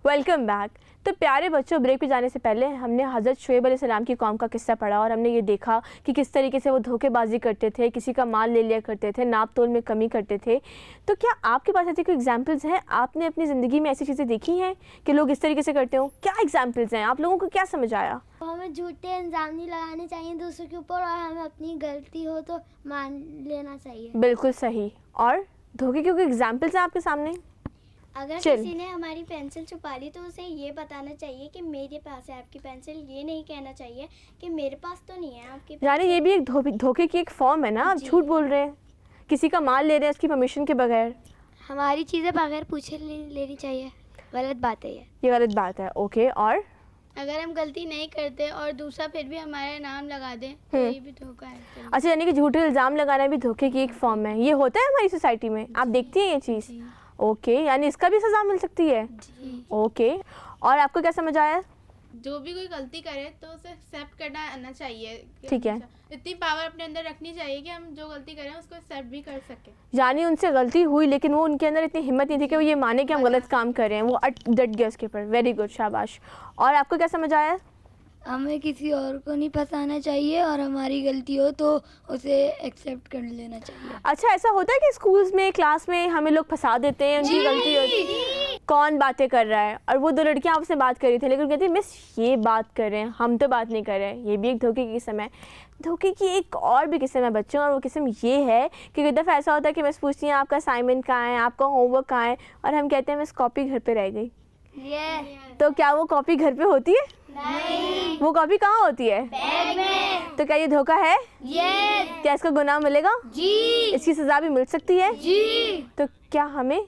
Welcome back. तो प्यारे बच्चों, ब्रेक पे जाने से पहले हमने हज़रत शुएब अलैहिस्सलाम की कौम का किस्सा पढ़ा और हमने ये देखा कि किस तरीके से वो धोखेबाजी करते थे, किसी का माल ले लिया करते थे, नाप तोल में कमी करते थे। तो क्या आपके पास ऐसे कोई एग्जांपल्स हैं? आपने अपनी ज़िंदगी में ऐसी चीज़ें देखी हैं कि लोग इस तरीके से करते हो? क्या एग्जाम्पल्स हैं? आप लोगों को क्या समझ आया? हमें झूठे इल्ज़ाम नहीं लगाने चाहिए दूसरों के ऊपर, और हमें अपनी गलती हो तो मान लेना चाहिए। बिल्कुल सही। और धोखे के कोई एग्जाम्पल्स हैं आपके सामने? अगर किसी ने हमारी पेंसिल छुपा ली तो उसे ये बताना चाहिए कि मेरे पास है आपकी पेंसिल। ये नहीं कहना चाहिए कि मेरे पास तो नहीं है आपकी पेंसिल। यानी ये भी एक धोखे की एक फॉर्म है ना। आप झूठ बोल रहे हैं, किसी का माल ले रहे हैं उसकी परमिशन के बगैर। हमारी चीज़ें बगैर पूछे लेनी चाहिए, गलत बात है ये गलत बात है। ओके। और अगर हम गलती नहीं करते और दूसरा फिर भी हमारा नाम लगा दे तो ये भी धोखा है। अच्छा, यानी कि झूठे इल्ज़ाम लगाना भी धोखे की एक फॉर्म है। ये होता है हमारी सोसाइटी में, आप देखती हैं ये चीज़? ओके, यानी इसका भी सज़ा मिल सकती है। ओके। और आपको क्या समझ आया? जो भी कोई गलती करे तो उसे एक्सेप्ट करना आना चाहिए। ठीक है। इतनी पावर अपने अंदर रखनी चाहिए कि हम जो गलती करें उसको एक्सेप्ट भी कर सकें। यानी उनसे गलती हुई लेकिन वो उनके अंदर इतनी हिम्मत नहीं थी कि वो ये माने कि हम गलत काम कर रहे हैं, वो डट गया उसके ऊपर। वेरी गुड, शाबाश। और आपको क्या समझ आया? हमें किसी और को नहीं फंसाना चाहिए और हमारी गलती हो तो उसे एक्सेप्ट कर लेना चाहिए। अच्छा, ऐसा होता है कि स्कूल्स में, क्लास में हमें लोग फंसा देते हैं, उनकी गलती होती है। कौन बातें कर रहा है? और वो दो लड़कियां आपसे बात कर रही थी लेकिन कहती है मिस ये बात कर रहे हैं, हम तो बात नहीं कर रहे हैं। ये भी एक धोखे की किस्म है। धोखे की एक और भी किस्म है बच्चों, और वो किस्म ये है कि कई दफ़ा ऐसा होता है कि मिस पूछती हैं आपका असाइनमेंट कहाँ है, आपका होमवर्क कहाँ है, और हम कहते हैं मिस कॉपी घर पे रह गई। तो क्या वो कॉपी घर पे होती है? नहीं। वो कॉपी कहाँ होती है? बैग में। तो क्या ये धोखा है? यस। क्या इसका गुनाह मिलेगा? जी। इसकी सज़ा भी मिल सकती है? जी। तो क्या हमें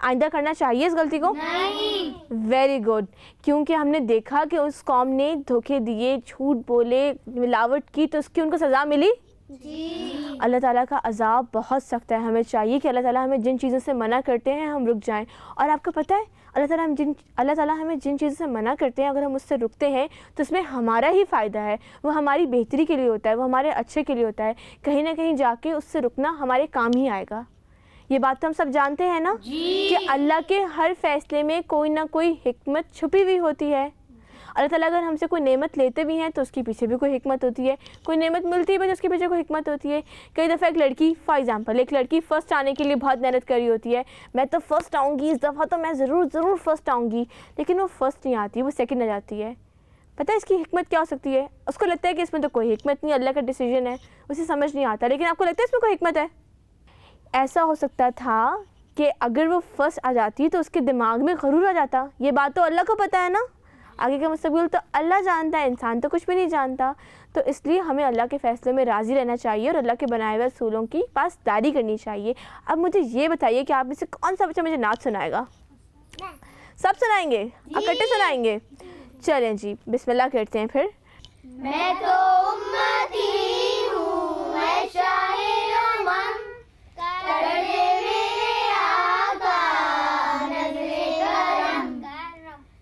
आइंदा करना चाहिए इस गलती को? नहीं। Very good. क्योंकि हमने देखा कि उस कौम ने धोखे दिए, झूठ बोले, मिलावट की, तो उसकी उनको सज़ा मिली। जी। अल्लाह ताला का अज़ाब बहुत सख्त है। हमें चाहिए कि अल्लाह ताला हमें जिन चीज़ों से मना करते हैं हम रुक जाएं। और आपको पता है अल्लाह ताला हमें जिन चीज़ों से मना करते हैं, अगर हम उससे रुकते हैं तो उसमें हमारा ही फ़ायदा है। वो हमारी बेहतरी के लिए होता है, वो हमारे अच्छे के लिए होता है। कहीं ना कहीं जाके उससे रुकना हमारे काम ही आएगा। ये बात तो हम सब जानते हैं ना कि अल्लाह के हर फैसले में कोई ना कोई हिकमत छुपी हुई होती है। अल्लाह ताला अगर हमसे कोई नेमत लेते भी हैं तो उसके पीछे भी कोई हिकमत होती है, कोई नेमत मिलती है तो उसके पीछे कोई हिकमत होती है। कई दफ़ा एक लड़की, फॉर एग्जांपल, एक लड़की फ़र्स्ट आने के लिए बहुत मेहनत करी होती है। मैं तो फ़र्स्ट आऊँगी, इस दफ़ा तो मैं ज़रूर फ़र्स्ट आऊँगी, लेकिन वो फ़र्स्ट नहीं आती, वो सेकंड आ जाती है। पता है इसकी हिकमत क्या हो सकती है? उसको लगता है कि इसमें तो कोई हिकमत नहीं, अल्लाह का डिसीजन है, उसे समझ नहीं आता। लेकिन आपको लगता है इसमें कोई हिकमत है? ऐसा हो सकता था कि अगर वो फर्स्ट आ जाती तो उसके दिमाग में गरूर आ जाता। ये बात तो अल्लाह को पता है ना, आगे का मुस्तकबिल तो अल्लाह जानता है, इंसान तो कुछ भी नहीं जानता। तो इसलिए हमें अल्लाह के फ़ैसले में राज़ी रहना चाहिए और अल्लाह के बनाए हुए असूलों की पासदारी करनी चाहिए। अब मुझे ये बताइए कि आप में से कौन सा बच्चा मुझे नात सुनाएगा? सब सुनाएंगे? इकट्ठे सुनाएंगे? चलें जी, बिस्मिल्लाह करते हैं फिर। मैं तो उम्मती हूँ, मैं शाहिर-ओ-मम, कर दे मेरे आका नज़्रे करम।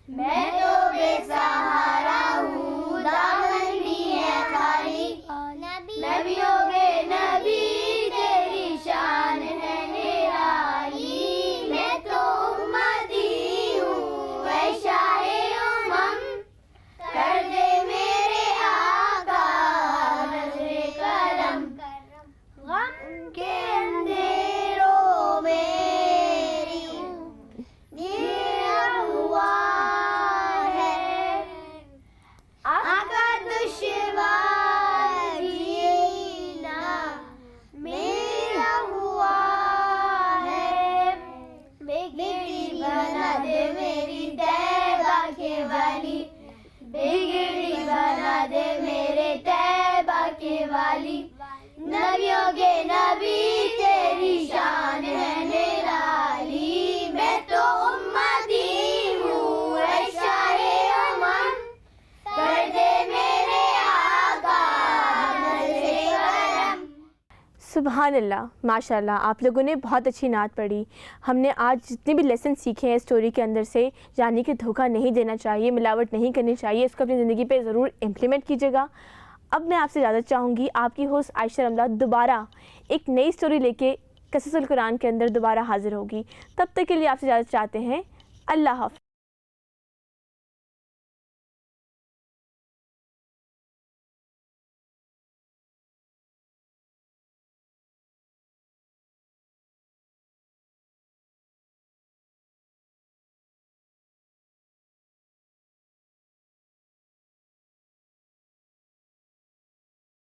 मैं तो बेसहारा हूँ, दामन भी है खाली, नबियों के नबी तेरी शान है निराली। मैं तो उम्मती हूँ, मैं शाहिर-ओ-मम, कर दे मेरे आका नज़्रे करम। गम के अंधेरों में घिरा हुआ है, आका दुश्वार जीना मेरा हुआ है। बिगड़ी बना दे मेरी तैबा के वाली, बिगड़ी बना दे मेरे तैबा के वाली। नबियों के नबी तेरी शान है निराली। मैं तो उम्मती हूँ, ऐ शाहे-ओ-मम, कर दे मेरे आका नज़्रे करम। सुभान अल्लाह, माशाल्लाह, आप लोगों ने बहुत अच्छी नात पढ़ी। हमने आज जितने भी लेसन सीखे हैं स्टोरी के अंदर से, यानी कि धोखा नहीं देना चाहिए, मिलावट नहीं करनी चाहिए, इसको अपनी ज़िंदगी पे ज़रूर इम्प्लीमेंट कीजिएगा। अब मैं आपसे इजाज़त चाहूँगी। आपकी होस्ट आयशा रमला दोबारा एक नई स्टोरी लेके क़ससुल कुरान के अंदर दोबारा हाज़िर होगी। तब तक के लिए आपसे इजाज़त चाहते हैं। अल्लाह हाफ़िज़।